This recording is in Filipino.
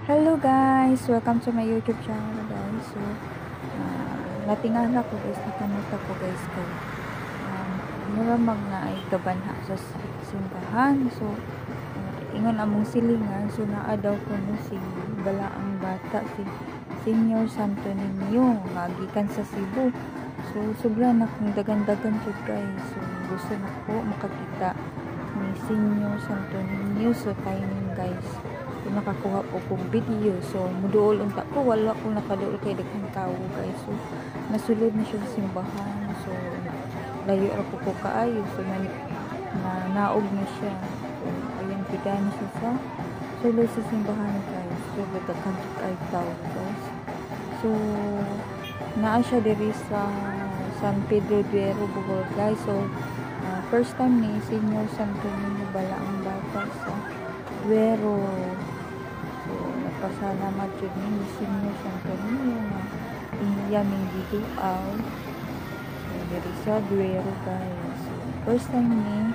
Hello guys! Welcome to my YouTube channel guys. So, natingala ko guys, nakamuta ko guys ko. Muramag na ay gabanha sa simbahan. So, ingon among silingan. So, naadaw ko no si balaang bata, si Senior Santo Niño, magikan sa Cebu. So, sobra na kong dagan-dagan to guys. So, gusto na ko makakita ni Senior Santo Niño. So, timing guys. Nakakuha po kong video. So, muduol unta ko. Wala ko nakaduol kay daghang tao guys. So, nasulod na siya sa simbahan. So, layo ako ko kaayo. So, naog na siya. So, ayan, pidan siya sa sulod sa simbahan guys. So, daghang ay tao guys. So, naa siya diri sa San Pedro Duero, Bogor guys. So, first time ni Senior Santo Niño balaang bata sa Duero. So, nagpasalamat yun ni Senior Santo Niño na iyaming giduaw. So, diri sa Duero guys. So, first time ni